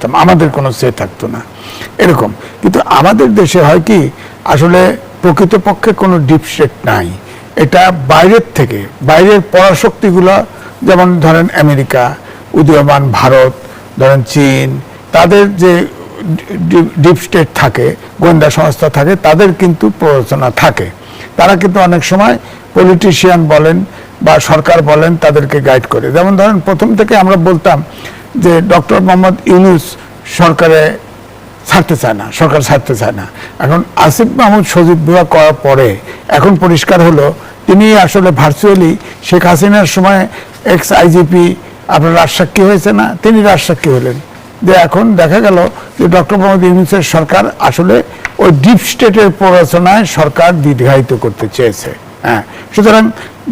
আমাদের কোনো সে থাকতো না এরকম। কিন্তু আমাদের দেশে হয় কি, আসলে প্রকৃতপক্ষে কোনো ডিপ স্টেট নাই। এটা বাইরের থেকে, বাইরের পরাশক্তিগুলো, যেমন ধরেন আমেরিকা, উদীয়মান ভারত, ধরেন চীন, তাদের যে ডিপ স্টেট থাকে, গোয়েন্দা সংস্থা থাকে, তাদের কিন্তু প্ররোচনা থাকে। তারা কিন্তু অনেক সময় পলিটিশিয়ান বলেন বা সরকার বলেন তাদেরকে গাইড করে। যেমন ধরেন প্রথম থেকে আমরা বলতাম যে ডক্টর মোহাম্মদ ইউনূস সরকারে ছাড়তে চায় না, সরকার ছাড়তে চায় না। এখন আসিফ মাহমুদ সজীব ভুয়া করার পরে এখন পরিষ্কার হলো তিনি আসলে ভার্চুয়ালি শেখ হাসিনার সময় এক্স আইজিপি আপনার রাজসাক্ষী হয়েছে না, তিনি রাজসাক্ষী হলেন। যে এখন দেখা গেল যে ডক্টর মোহাম্মদ ইউনূসের সরকার আসলে ওই ডিপ স্টেটের প্ররোচনায় সরকার দীর্ঘায়িত করতে চেয়েছে। হ্যাঁ, সুতরাং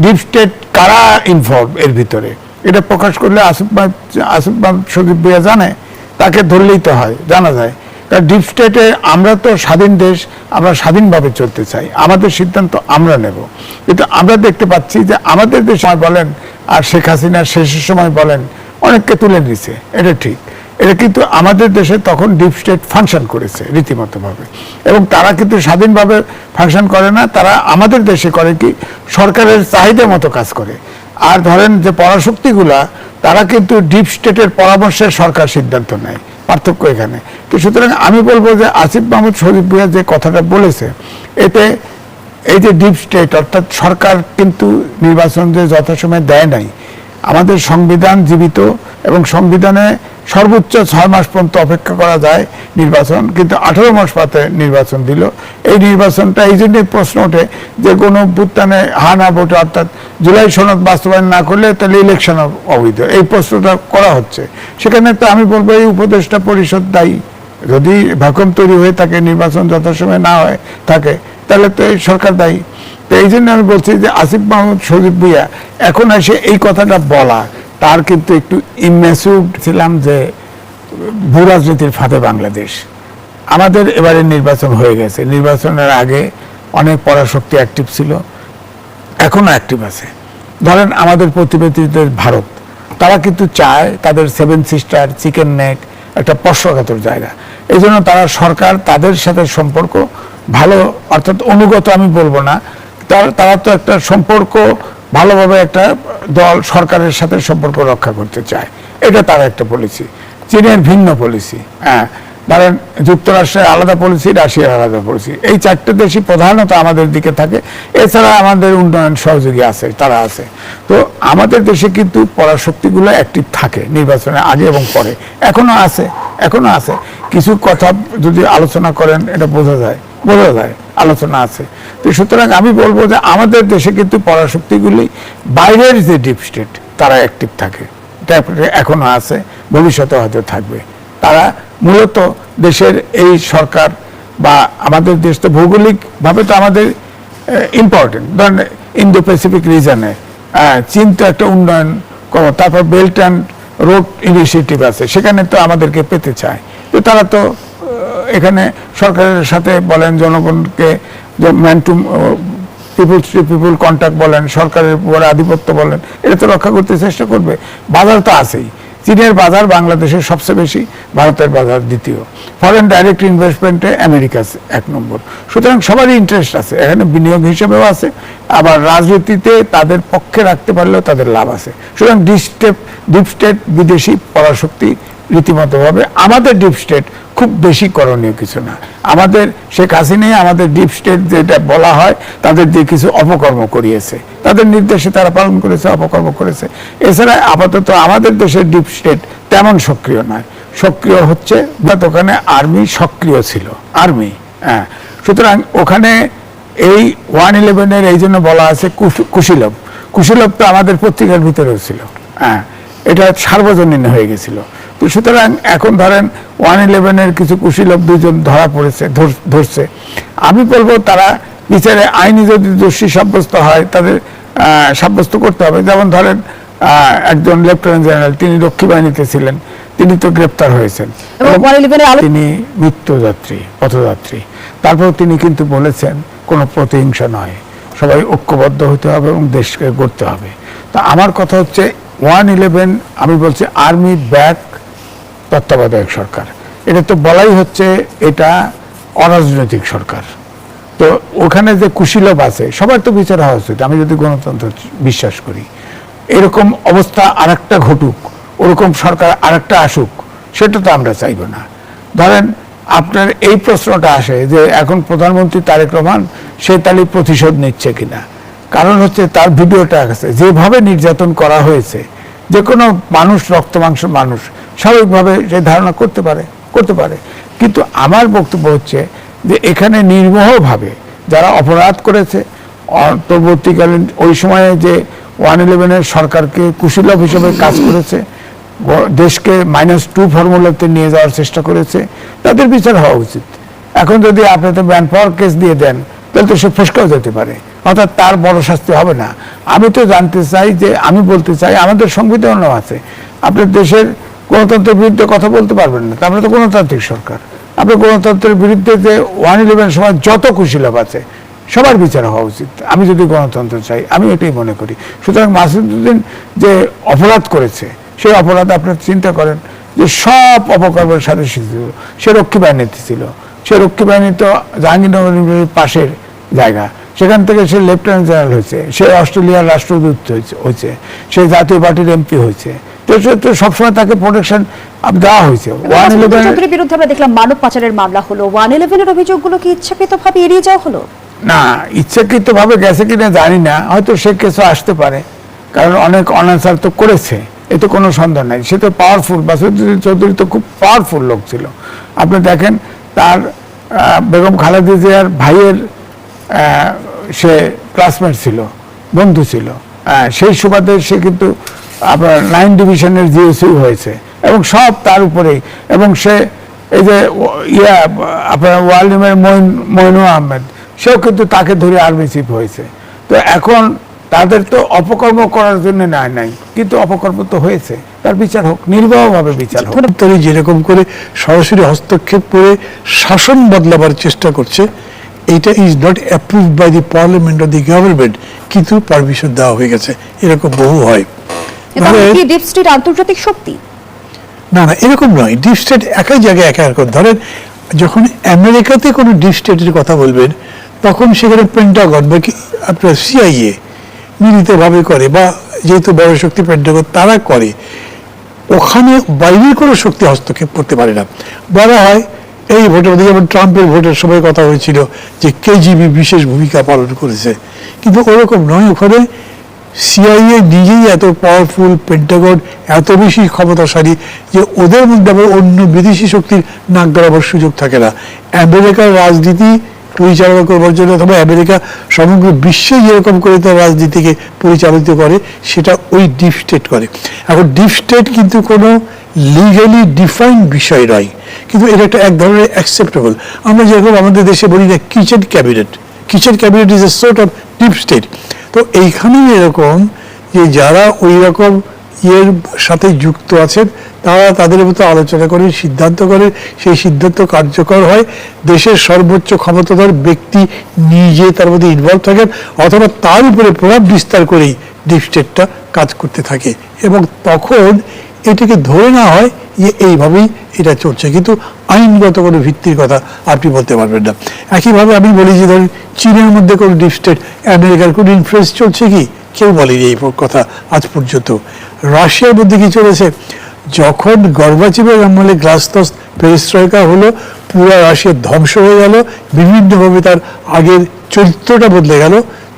ডিপ স্টেট কারা ইনভলভ এর ভিতরে, এটা প্রকাশ করলে আসিফ মাহমুদ সজীব ভুয়া জানে, তাকে ধরলেই তো হয়, জানা যায়। কারণ ডিপ স্টেটে আমরা তো স্বাধীন দেশ, আমরা স্বাধীনভাবে চলতে চাই, আমাদের সিদ্ধান্ত আমরা নেব। কিন্তু আমরা দেখতে পাচ্ছি যে আমাদের দেশ সময় বলেন আর শেখ হাসিনার শেষের সময় বলেন অনেককে তুলে নিছে, এটা ঠিক। এটা কিন্তু আমাদের দেশে তখন ডিপ স্টেট ফাংশন করেছে রীতিমতোভাবে, এবং তারা কিন্তু স্বাধীনভাবে ফাংশন করে না, তারা আমাদের দেশে করে কি সরকারের চাহিদা মতো কাজ করে। আর ধরেন যে পরাশক্তিগুলা, তারা কিন্তু ডিপ স্টেটের পরামর্শে সরকার সিদ্ধান্ত নেয়, পার্থক্য এখানে। তো সুতরাং আমি বলবো যে আসিফ মাহমুদ সজীব ভুয়া যে কথাটা বলেছে, এতে এই যে ডিপ স্টেট অর্থাৎ সরকার কিন্তু নির্বাচন যে যথাসময়ে দেয় নাই। আমাদের সংবিধান জীবিত, এবং সংবিধানে সর্বোচ্চ 6 মাস পর্যন্ত অপেক্ষা করা যায় নির্বাচন, কিন্তু 18 মাস পাতে নির্বাচন দিল। এই নির্বাচনটা এই জন্যই প্রশ্ন ওঠে যে কোনো অভ্যুত্থানে হা না ভোটে, অর্থাৎ জুলাই সনদ বাস্তবায়ন না করলে তাহলে ইলেকশন অবৈধ, এই প্রশ্নটা করা হচ্ছে। সেখানে তো আমি বলবো এই উপদেষ্টা পরিষদ দায়ী। যদি ভ্যাকুয়াম তৈরি হয়ে থাকে, নির্বাচন যথাসময়ে না হয় থাকে, তাহলে তো এই সরকার দায়ী। তো এই জন্য আমি বলছি যে আসিফ মাহমুদ সজীব ভুয়া এখন এসে এই কথাটা বলা, তার কিন্তু একটু ইম্যাচিউর ছিলাম যে ভূ রাজনীতির ফাঁদে বাংলাদেশ। আমাদের এবারে নির্বাচন হয়ে গেছে, নির্বাচনের আগে অনেক পরাশক্তি অ্যাক্টিভ ছিল, এখনো অ্যাক্টিভ আছে। ধরেন আমাদের প্রতিবেশীদের ভারত, তারা কিন্তু চায় তাদের 7 সিস্টার, চিকেন নেক একটা স্পর্শকাতর জায়গা। এই জন্য তারা সরকার, তাদের সাথে সম্পর্ক ভালো, অর্থাৎ অনুগত আমি বলবো না, তারা তো একটা সম্পর্ক ভালোভাবে একটা দল সরকারের সাথে সম্পর্ক রক্ষা করতে চায়, এটা তার একটা পলিসি। চীনের ভিন্ন পলিসি, হ্যাঁ, ধরেন যুক্তরাষ্ট্রের আলাদা পলিসি, রাশিয়ার আলাদা পলিসি। এই 4টে দেশই প্রধানত আমাদের দিকে থাকে, এছাড়া আমাদের উন্নয়ন সহযোগী আছে, তারা আছে। তো আমাদের দেশে কিন্তু পরাশক্তিগুলো অ্যাক্টিভ থাকে নির্বাচনের আগে এবং পরে, এখনো আছে। কিছু কথা যদি আলোচনা করেন এটা বোঝা যায় আলোচনা আছে। তো সুতরাং আমি বলবো যে আমাদের দেশে কিন্তু পরাশক্তিগুলি বাইরের যে ডিপ স্টেট, তারা অ্যাক্টিভ থাকে, এখনো আছে, ভবিষ্যতে হয়তো থাকবে। তারা মূলত দেশের এই সরকার বা আমাদের দেশ তো ভৌগোলিকভাবে তো আমাদের ইম্পর্টেন্ট। ধরেন ইন্দো প্যাসিফিক রিজনে চীন তো একটা উন্নয়ন করো, তারপর বেল্ট অ্যান্ড রোড ইনিশিয়েটিভ আছে, সেখানে তো আমাদেরকে পেতে চায়। তো তারা তো এখানে সরকারের সাথে বলেন, জনগণকে ম্যান টু পিপুল কন্ট্যাক্ট বলেন, সরকারের উপরে আধিপত্য বলেন, এটা তো রক্ষা করতে চেষ্টা করবে। বাজার তো আছেই, চীনের বাজার বাংলাদেশের সবচেয়ে বেশি, ভারতের বাজার দ্বিতীয়। ফরেন ডাইরেক্ট ইনভেস্টমেন্টে আমেরিকা 1 নম্বর। সুতরাং সবারই ইন্টারেস্ট আছে এখানে, বিনিয়োগ হিসেবেও আছে, আবার রাজনীতিতে তাদের পক্ষে রাখতে পারলেও তাদের লাভ আছে। সুতরাং ডিপ স্টেট বিদেশি পরাশক্তি রীতিমতোভাবে, আমাদের ডিপ স্টেট খুব বেশি করণীয় কিছু না। আমাদের শেখ হাসিনাই আমাদের ডিপ স্টেট যেটা বলা হয় তাদের দিয়ে কিছু অপকর্ম করিয়েছে, তাদের নির্দেশে তারা পালন করেছে, অপকর্ম করেছে। এছাড়া আপাতত আমাদের দেশের ডিপ স্টেট তেমন সক্রিয় নয়, সক্রিয় হচ্ছে ওখানে আর্মি সক্রিয় ছিল, আর্মি। হ্যাঁ, সুতরাং ওখানে এই 111-এর এই জন্য বলা আছে কুশীলভ তো আমাদের পত্রিকার ভিতরেও ছিল। হ্যাঁ, এটা সার্বজনীন হয়ে গেছিল। তো সুতরাং এখন ধরেন 111-এর কিছু কুশীলভ 2 জন ধরছে। আমি বলবো তারা বিচারে আইনি যদি দোষী সাব্যস্ত হয়, তাদের সাব্যস্ত করতে হবে। যেমন ধরেন একজন লেফটেন্যান্ট জেনারেল, তিনি রক্ষী বাহিনীতে ছিলেন, তিনি তো গ্রেপ্তার হয়েছেন, তিনি মৃত্যুযাত্রী, পথযাত্রী। তারপর তিনি কিন্তু বলেছেন কোনো প্রতিহিংসা নয়, সবাই ঐক্যবদ্ধ হতে হবে এবং দেশকে গড়তে হবে। তা আমার কথা হচ্ছে 111, আমি বলছি আর্মি ব্যাক তত্ত্বাবধায়ক সরকার। এটা তো বলাই হচ্ছে এটা অরাজনৈতিক সরকার। তো ওখানে যে কুশীলভ আছে সবার তো বিচার হওয়া উচিত, আমি যদি গণতন্ত্র বিশ্বাস করি। এরকম অবস্থা আরেকটা ঘটুক, ওরকম সরকার আরেকটা আসুক, সেটা তো আমরা চাইব না। ধরেন আপনার এই প্রশ্নটা আসে যে এখন প্রধানমন্ত্রী তারেক রহমান সে তাহলে প্রতিশোধ নিচ্ছে কিনা। কারণ হচ্ছে তার ভিডিওটা আছে, যেভাবে নির্যাতন করা হয়েছে যে কোনো মানুষ, রক্ত মাংস মানুষ স্বাভাবিকভাবে সে ধারণা করতে পারে। কিন্তু আমার বক্তব্য হচ্ছে যে এখানে নির্মোহভাবে যারা অপরাধ করেছে, অন্তর্বর্তীকালীন ওই সময়ে যে 111-এর সরকারকে কুশীলভ হিসেবে কাজ করেছে, দেশকে -2 ফর্মুলাতে নিয়ে যাওয়ার চেষ্টা করেছে, তাদের বিচার হওয়া উচিত। এখন যদি আপনি তো ম্যান পাওয়ার কেস দিয়ে দেন তাহলে তো সে ফসকাও যেতে পারে, অর্থাৎ তার বড় শাস্তি হবে না। আমি তো জানতে চাই যে, আমি বলতে চাই আমাদের সংবিধানও আছে, আপনার দেশের গণতন্ত্রের বিরুদ্ধে কথা বলতে পারবেন না, আমরা তো গণতান্ত্রিক সরকার। আপনার গণতন্ত্রের বিরুদ্ধে যে 111 সময় যত কুশীলভ আছে সবার বিচার হওয়া উচিত, আমি যদি গণতন্ত্র চাই, আমি এটাই মনে করি। সুতরাং মাসুদউদ্দিন যে অপরাধ করেছে সেই অপরাধ আপনার চিন্তা করেন যে সব অপকর্মের সাথে ছিল। সে রক্ষী বাহিনীতে ছিল, সে রক্ষী বাহিনী তো জাহাঙ্গীরনগরের পাশের জায়গা, সেখান থেকে সে লেফটেন্যান্ট জেনারেল হয়েছে, সে অস্ট্রেলিয়ার রাষ্ট্রদূত হয়েছে, সে জাতীয় পার্টির এমপি হয়েছে। তো সবসময় তাকে প্রোটেকশন দেওয়া হয়েছে। 111-এর বিরুদ্ধে আমরা দেখলাম মানব পাচারের মামলা হলো, 111-এর অভিযোগগুলো কি ইচ্ছাকৃতভাবে এড়িয়ে যাওয়া হলো? না, ইচ্ছাকৃতভাবে গেছে কিনা জানি না, হয়তো সে কেসও আসতে পারে, কারণ অনেক অনাচার তো করেছে, এতে কোনো সন্দেহ নাই। সে তো পাওয়ারফুল, মাসুদউদ্দিন চৌধুরী তো খুব পাওয়ারফুল লোক ছিল। আপনি দেখেন তার বেগম খালেদা জিয়ার ভাইয়ের সে ক্লাসমেট ছিল, বন্ধু ছিল, সেই সুবাদে সে কিন্তু আপনার 9 ডিভিশনের জিওসি হয়েছে এবং সব তার উপরেই। এবং সে এই যে আপনার ওয়ালিমের মইনু আহমেদ, সেও কিন্তু তাকে ধরে আর্মি চিফ হয়েছে। তো এখন তাদের তো অপকর্ম করার জন্য নাই, কিন্তু অপকর্ম তো হয়েছে, তার বিচার হোক, নির্বাহভাবে বিচার হোক। যেরকম করে সরাসরি হস্তক্ষেপ করে শাসন বদলাবার চেষ্টা করছে, এটা is not approved by the parliament of the government, কিন্তু পারমিশন দেওয়া হয়ে গেছে। এরকম বহু হয়। ডিপ স্টেট আন্তর্জাতিক শক্তি না, এরকম নয়। ডিপ স্টেট একই জায়গায় একা রকম। ধরেন যখন আমেরিকাতে কোনো ডিপ স্টেটের কথা বলবেন, তখন সেখানে পেন্টাগন বা আপনার CIA মিলিতভাবে করে, বা যেহেতু বড় শক্তি পেন্টাগন তারা করে, ওখানে বাইরের কোনো শক্তি হস্তক্ষেপ করতে পারে না। বলা হয় এই ভোটের মধ্যে, যেমন ট্রাম্পের ভোটের সময় কথা হয়েছিল যে KGB বিশেষ ভূমিকা পালন করেছে, কিন্তু ওরকম নয়। ওখানে CIA নিজেই এত পাওয়ারফুল, পেন্টাগন এত বেশি ক্ষমতাশালী যে ওদের মধ্যে আবার অন্য বিদেশি শক্তির নাক গলাবার সুযোগ থাকে না। আমেরিকার রাজনীতি পরিচালনা করবার জন্য, অথবা আমেরিকা সমগ্র বিশ্বে যেরকম করে তার রাজনীতিকে পরিচালিত করে, সেটা ওই ডিপ স্টেট করে। এখন ডিপ স্টেট কিন্তু কোনো লিগালি ডিফাইন্ড বিষয় নয়, কিন্তু এটা একটা এক ধরনের অ্যাকসেপ্টেবল। আমরা যেরকম আমাদের দেশে বলি না kitchen cabinet is a sort of deep state. তো এইখানেই এরকম যে যারা ওই রকম ইয়ের সাথে যুক্ত আছেন, তারা তাদের মতো আলোচনা করে সিদ্ধান্ত করে, সেই সিদ্ধান্ত কার্যকর হয়। দেশের সর্বোচ্চ ক্ষমতাধর ব্যক্তি নিজে তার মধ্যে ইনভলভ থাকেন, অথবা তার উপরে প্রভাব বিস্তার করেই ডিপ স্টেটটা কাজ করতে থাকে, এবং তখন এটাকে ধরে না হয় যে এইভাবেই এটা চলছে, কিন্তু আইনগত কোনো ভিত্তির কথা আপনি বলতে পারবেন না। একইভাবে আমি বলি যে ধরুন চীনের মধ্যে কোনো ডিপ স্টেট, আমেরিকার কোনো ইনফ্লুয়েন্স চলছে কি? কেউ বলেনি এই কথা আজ পর্যন্ত। রাশিয়ার মধ্যে কি চলেছে? যখন গর্বাচেভের আমলে গ্লাসনোস্ট পেরেস্ট্রয়কা হলো, পুরো রাশিয়া ধ্বংস হয়ে গেল, বিভিন্নভাবে তার আগের চরিত্রটা বদলে গেল,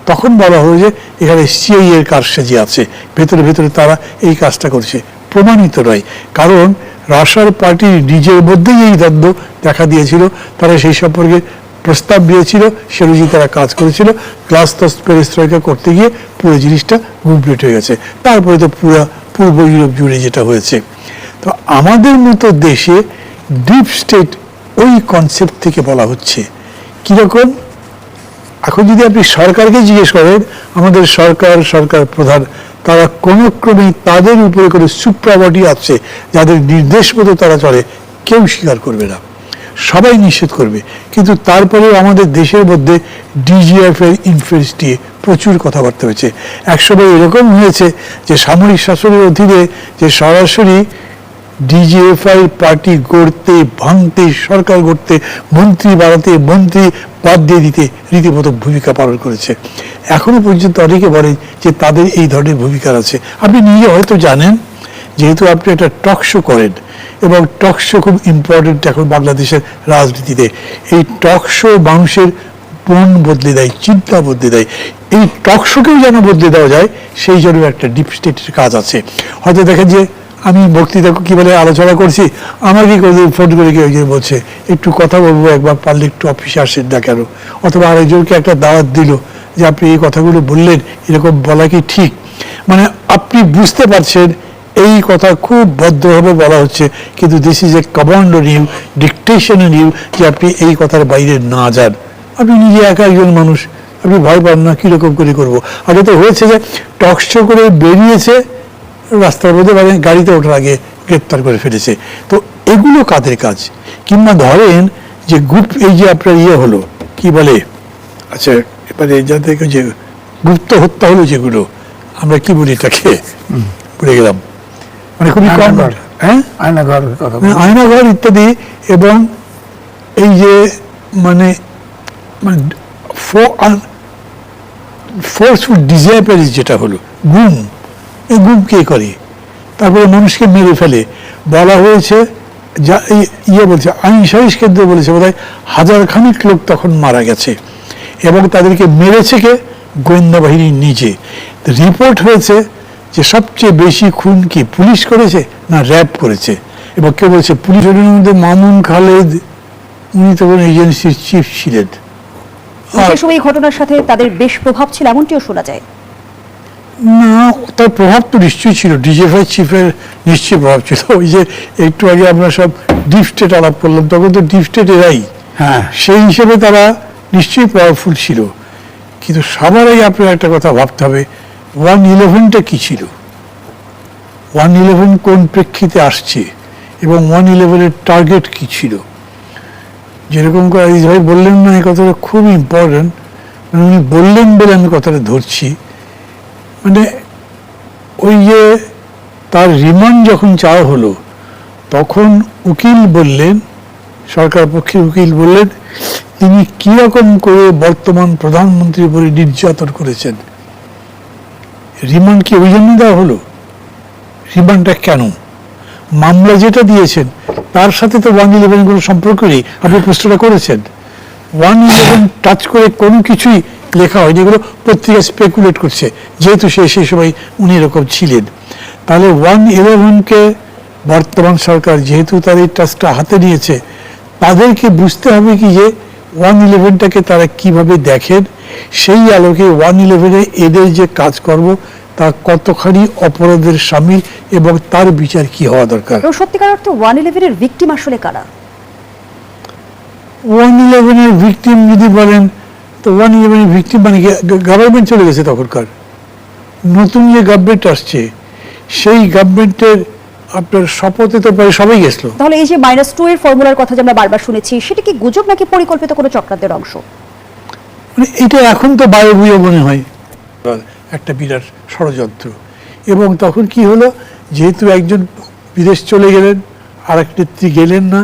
তখন বলা হলো যে এখানে CIA এর কারসাজি আছে, ভেতরে ভেতরে তারা এই কাজটা করছে। প্রমাণিত নয়, কারণ রাশিয়ার পার্টি নিজের মধ্যেই এই দ্বন্দ্ব দেখা দিয়েছিল, তারা সেই সম্পর্কে প্রস্তাব দিয়েছিল, সে অনুযায়ী তারা কাজ করেছিল। গ্লাসনোস্ট পেরেস্ট্রয়কা করতে গিয়ে পুরো জিনিসটা কমপ্লিট হয়ে গেছে। তারপরে তো পুরো পূর্ব ইউরোপ জুড়ে যেটা হয়েছে। তো আমাদের মতো দেশে ডিপ স্টেট ওই কনসেপ্ট থেকে বলা হচ্ছে কিরকম। এখন যদি আপনি সরকারকে জিজ্ঞেস করেন, আমাদের সরকার প্রধান, তারা কোনো ক্রমেই তাদের উপরে কোনো সুপ্রাবডি আছে যাদের নির্দেশ মতো তারা চলে, কেউ স্বীকার করবে না, সবাই নিষেধ করবে। কিন্তু তারপরেও আমাদের দেশের মধ্যে DGF এর ইনফ্লুয়েন্স নিয়ে প্রচুর কথাবার্তা হয়েছে। একসময় এরকম হয়েছে যে সামরিক শাসনের অধীনে যে সরাসরি ডিজিএফআই পার্টি গড়তে, ভাঙতে, সরকার গড়তে, মন্ত্রী বাড়াতে, মন্ত্রী বাদ দিয়ে দিতে রীতিমতো ভূমিকা পালন করেছে। এখনো পর্যন্ত অনেকে বলেন যে তাদের এই ধরনের ভূমিকা আছে। আপনি নিজে হয়তো জানেন, যেহেতু আপনি একটা টক শো করেন, এবং টক শো খুব ইম্পর্টেন্ট এখন বাংলাদেশের রাজনীতিতে। এই টক শো মানুষের মন বদলে দেয়, চিন্তা বদলে দেয়। এই টক শোকেও যেন বদলে দেওয়া যায়, সেই জন্য একটা ডিপ স্টেটের কাজ আছে। হয়তো দেখেন যে আমি বক্তৃতা কি বলে আলোচনা করছি, আমাকে ফোন করে কেউ একজন বলছে একটু কথা বলবো, একবার পারলে একটু অফিসে আসেন না কেন, অথবা আরেকজনকে একটা দাওয়াত দিল যে আপনি এই কথাগুলো বললেন, এরকম বলা কি ঠিক? মানে আপনি বুঝতে পারছেন এই কথা খুব ভদ্রভাবে বলা হচ্ছে, কিন্তু this is a command on you, dictation on you, যে আপনি এই কথার বাইরে না যান। আপনি নিজে একা একজন মানুষ, আপনি ভয় পান না কীরকম করে করবো। আগে তো হয়েছে যে টক শো করে বেরিয়েছে, রাস্তার মধ্যে মানে গাড়িতে ওঠার আগে গ্রেপ্তার করে ফেলেছে। তো এগুলো কাদের কাজ? কিংবা ধরেন যে গ্রুপ, এই যে আপনার হলো কি বলে, আচ্ছা এবারে যাদের যে গুপ্ত হত্যা হলো, যেগুলো আমরা কি বলি এটাকে ভুলে গেলাম, মানে খুবই কম, হ্যাঁ আয়নাঘর ইত্যাদি, এবং এই যে মানে ফোর্সফুল ডিসঅ্যাপিয়ারেন্স যেটা হলো, গুম, এই গুম কে করে? তারপরে মানুষকে মেরে ফেলে। বলা হয়েছে যা বলছে, আইন সালিশ কেন্দ্র বলেছে বোধহয় 1000 লোক তখন মারা গেছে, এবং তাদেরকে মেরেছে কে? গোয়েন্দা বাহিনী নিজে। রিপোর্ট হয়েছে যে সবচেয়ে বেশি খুন কি পুলিশ করেছে না র্যাব করেছে? এবং কেউ বলছে পুলিশের মধ্যে মামুন খালেদ, উনি তখন এজেন্সির চিফ ছিলেন। সে সময় এই ঘটনার সাথে তাদের বেশ প্রভাব ছিল, এমনটিও শোনা যায়। না, তার প্রভাব তো নিশ্চয়ই ছিল, ডিজিএফআই চিফের নিশ্চয়ই প্রভাব ছিল। ওই যে একটু আগে আমরা সব ডিপ স্টেট আলাপ করলাম, তখন তো ডিপ স্টেট এরাই, হ্যাঁ, সেই হিসেবে তারা নিশ্চয়ই পাওয়ারফুল ছিল। কিন্তু সবার আগে আপনার একটা কথা ভাবতে হবে, 1/11টা কি ছিল, 1/11 কোন প্রেক্ষিতে আসছে, এবং 1/11-এর টার্গেট কি ছিল। যেরকম করে আজিজ ভাই বললেন না, এই কথাটা খুব ইম্পর্টেন্ট, মানে উনি বললেন বলে আমি কথাটা ধরছি। মানে ওই যে তার রিমান্ড যখন চাওয়া হলো, তখন উকিল বললেন, সরকার পক্ষের উকিল বললেন, তিনি কিরকম করে বর্তমান প্রধানমন্ত্রীর উপরে নির্যাতন করেছেন। রিমান্ড কি ওই জন্য দেওয়া হলো? রিমান্ডটা কেন? মামলা যেটা দিয়েছেন তার সাথে তো 1/11 কোনো সম্পর্ক নেই। আপনি প্রশ্নটা করেছেন, 1/11 টাচ করে কোনো কিছুই লেখা হয়নি, এগুলো পত্রিকা স্পেকুলেট করছে, যেহেতু সেই সময় উনি এরকম ছিলেন। তাহলে 1/11-কে বর্তমান সরকার যেহেতু তাদের টাচটা হাতে নিয়েছে, তাদেরকে বুঝতে হবে কি যে 1/11টাকে তারা কিভাবে দেখেন, সেই আলোকে 1/11-এ এদের যে কাজকর্ম তা কতখানি অপরাধের সামিল, এবং তার বিচার কি হওয়া দরকার। সত্যিকার অর্থে 1/11-এর ভিকটিম আসলে কারা? 1/11-এর ভিকটিম যদি বলেন, তো 1/11-এর ভিকটিম মানে গভর্নমেন্ট চলে গেছে তখনকার, নতুন যে গভর্নমেন্ট আসছে সেই গভর্নমেন্টের আপনার শপথে তো প্রায় সবাই গেছিল। তাহলে এই যে -2 এর ফর্মুলার কথা যে আমরা বারবার শুনেছি, সেটা কি গুজব নাকি পরিকল্পিত কোনো চক্রান্তের অংশ? মানে এটা এখন তো বায়বীয় মনে হয় একটা বিরাট ষড়যন্ত্র। এবং তখন কি হলো, যেহেতু একজন বিদেশ চলে গেলেন, আর এক নেত্রী গেলেন না,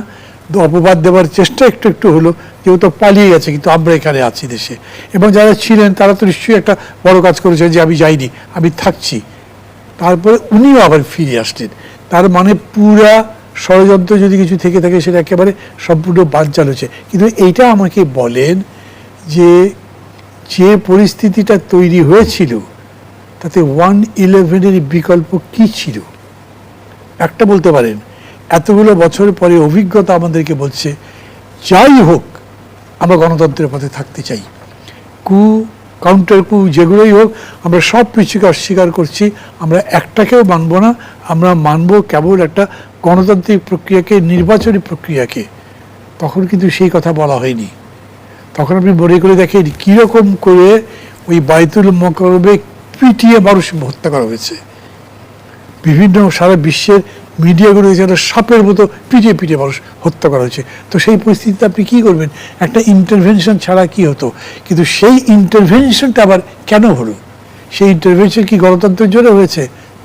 তো অপবাদ দেওয়ার চেষ্টা একটু একটু হলো, যেহেতু পালিয়ে গেছে, কিন্তু আমরা এখানে আছি দেশে। এবং যারা ছিলেন তারা তো নিশ্চয়ই একটা বড় কাজ করেছেন যে আমি যাইনি, আমি থাকছি। তারপরে উনিও আবার ফিরে আসলেন। তার মানে পুরা ষড়যন্ত্র যদি কিছু থেকে থাকে, সেটা একেবারে সম্পূর্ণ বানচাল হচ্ছে। কিন্তু এইটা আমাকে বলেন যে যে পরিস্থিতিটা তৈরি হয়েছিল, তাতে 1/11-এর বিকল্প কি ছিল? একটা বলতে পারেন, এতগুলো বছর পরে অভিজ্ঞতা আমাদেরকে বলছে, যাই হোক আমরা গণতন্ত্রের পথে থাকতে চাই। কাউন্টার কু যেগুলোই হোক, আমরা সব কিছুকে অস্বীকার করছি, আমরা একটাকেও মানব না। আমরা মানব কেবল একটা গণতান্ত্রিক প্রক্রিয়াকে, নির্বাচনী প্রক্রিয়াকে। তখন কিন্তু সেই কথা বলা হয়নি। তখন আপনি মনে করে দেখেন কীরকম করে ওই বাইতুল মোকাররমে পিটিয়ে মানুষ হত্যা করা হয়েছে। বিভিন্ন সারা বিশ্বের মিডিয়াগুলো যেন সাপের মতো পিটিয়ে পিটিয়ে মানুষ হত্যা করা হয়েছে। তো সেই পরিস্থিতিতে আপনি কী করবেন? একটা ইন্টারভেনশন ছাড়া কি হতো? কিন্তু সেই ইন্টারভেনশনটা আবার কেন হলো? সেই ইন্টারভেনশন কি গণতন্ত্রের জন্য হয়েছে?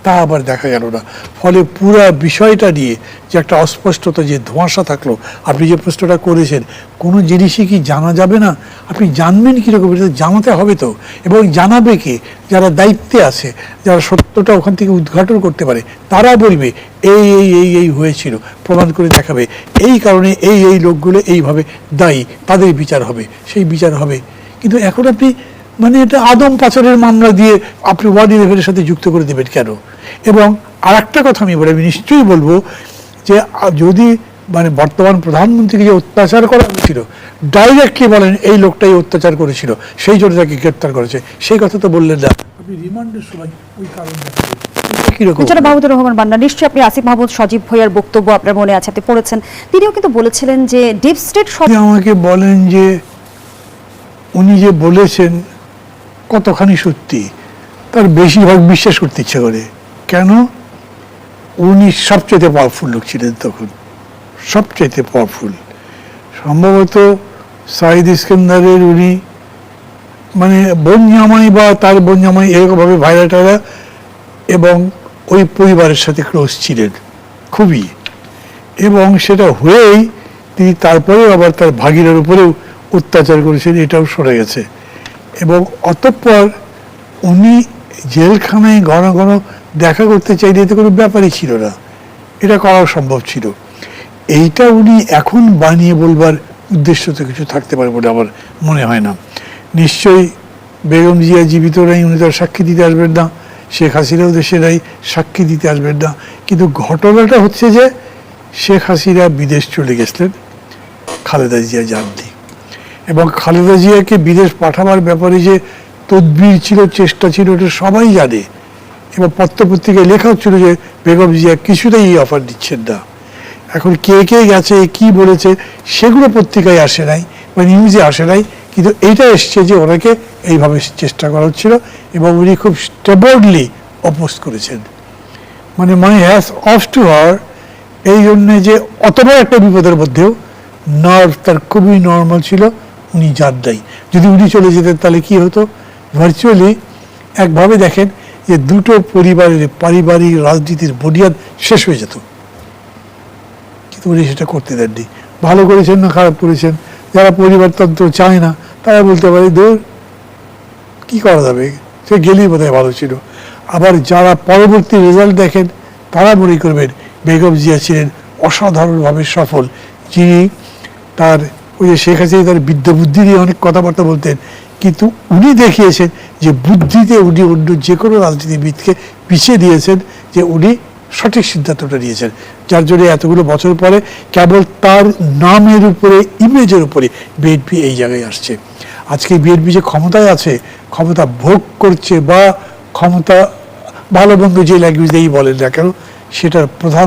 তা আবার দেখা গেল না। ফলে পুরো বিষয়টা নিয়ে যে একটা অস্পষ্টতা, যে ধোঁয়াশা থাকলো, আপনি যে প্রশ্নটা করেছেন, কোনো জিনিসই কি জানা যাবে না? আপনি জানবেন কীরকম? এটা জানাতে হবে তো, এবং জানাবে কে? যারা দায়িত্বে আছে, যারা সত্যটা ওখান থেকে উদ্ঘাটন করতে পারে, তারা বলবে এই এই এই এই হয়েছিল, প্রমাণ করে দেখাবে, এই কারণে এই এই লোকগুলো এইভাবে দায়ী, তাদের বিচার হবে, সেই বিচার হবে। কিন্তু এখন আপনি মানে এটা আদম পাচারের মামলা দিয়ে আপনি 111-এর সাথে যুক্ত করে দেবেন কেন? এবং আর একটা কথা আমি বলে, আমি নিশ্চয়ই বলবো যে যদি মানে বর্তমান প্রধানমন্ত্রীকে যে অত্যাচার করা হয়েছিল, ডাইরেক্টলি বলেন এই লোকটাই অত্যাচার করেছিল, সেই জন্য তাকে গ্রেপ্তার করেছে, সেই কথা তো বললেন না। আপনি রিমান্ডের সময় ওই কারণ জনাব মাহমুদুর রহমান মান্না, নিশ্চয়ই আপনি আসিফ মাহমুদ সজীব ভুঁইয়ার বক্তব্য আপনার মনে আছে, আপনি পড়েছেন। তিনিও কিন্তু বলেছিলেন যে ডিপ স্টেট আমাকে বলেন যে উনি যে বলেছেন কতখানি সত্যি, তার বেশিরভাগ বিশ্বাস করতে ইচ্ছে করে। কেন? উনি সবচেয়ে পাওয়ারফুল লোক ছিলেন তখন, সবচেয়ে পাওয়ারফুল। সম্ভবত সাইদ ইস্কান্দারের উনি মানে বোন জামাই বা তার বোন জামাই এরকমভাবে ভাইরা টাইরা, এবং ওই পরিবারের সাথে ক্লোজ ছিলেন খুবই, এবং সেটা হয়েই তিনি তারপরেও আবার তার ভাগিনার উপরেও অত্যাচার করেছেন, এটাও শোনা গেছে। এবং অতঃপর উনি জেলখানায় ঘন ঘন দেখা করতে চাইলে এতে কোনো ব্যাপারই ছিল না, এটা করাও সম্ভব ছিল। এইটা উনি এখন বানিয়ে বলবার উদ্দেশ্য তো কিছু থাকতে পারে বলে আমার মনে হয় না। নিশ্চয়ই বেগম জিয়া জীবিত নাই, উনি তার সাক্ষী দিতে আসবেন না, শেখ হাসিনাও দেশে নাই, সাক্ষী দিতে আসবেন না। কিন্তু ঘটনাটা হচ্ছে যে শেখ হাসিনা বিদেশ চলে গেছিলেন খালেদা জিয়া জানতে, এবং খালেদা জিয়াকে বিদেশ পাঠাবার ব্যাপারে যে তদবির ছিল, চেষ্টা ছিল, এটা সবাই জানে। এবং পত্রপত্রিকায় লেখা হচ্ছিল যে বেগম জিয়া কিছুতেই এই অফার দিচ্ছেন না। এখন কে কে গেছে, কি বলেছে, সেগুলো পত্রিকায় আসে নাই বা নিউজে আসে নাই, কিন্তু এইটা এসছে যে ওনাকে এইভাবে চেষ্টা করা হচ্ছিল, এবং উনি খুব স্টেবললি অপোজ করেছেন। মানে মাই হ্যাজ অফ টু হার, এই জন্যে যে অত বড় একটা বিপদের মধ্যেও নার্ভ তার খুবই নর্মাল ছিল, উনি যান নাই। যদি উনি চলে যেতেন তাহলে কি হতো? ভার্চুয়ালি একভাবে দেখেন যে দুটো পরিবারের পারিবারিক রাজনীতির বুনিয়াদ শেষ হয়ে যেত, কিন্তু উনি সেটা করতে দেননি। ভালো করেছেন না খারাপ করেছেন, যারা পরিবারতন্ত্র চায় না তারা বলতে পারে দূর কি করা যাবে, সে গেলেই বোধহয় ভালো ছিল। আবার যারা পরবর্তী রেজাল্ট দেখেন তারা মনে করবেন বেগম জিয়া ছিলেন অসাধারণভাবে সফল, যিনি তার ওই যে শেখ হাসিনা তার বিদ্যা বুদ্ধি দিয়ে অনেক কথাবার্তা বলতেন, কিন্তু উনি দেখিয়েছেন যে বুদ্ধিতে উনি অন্য যে কোনো রাজনীতিবিদকে পিছিয়ে দিয়েছেন, যে উনি সঠিক সিদ্ধান্তটা নিয়েছেন, যার জন্য এতগুলো বছর পরে কেবল তার নামের উপরে, ইমেজের উপরে বিএনপি এই জায়গায় আসছে। আজকে বিএনপি যে ক্ষমতায় আছে, ক্ষমতা ভোগ করছে বা ক্ষমতা ভালো বন্ধু যে ল্যাঙ্গুয়েজ দিয়েই বলেন না কেন, সেটার প্রধান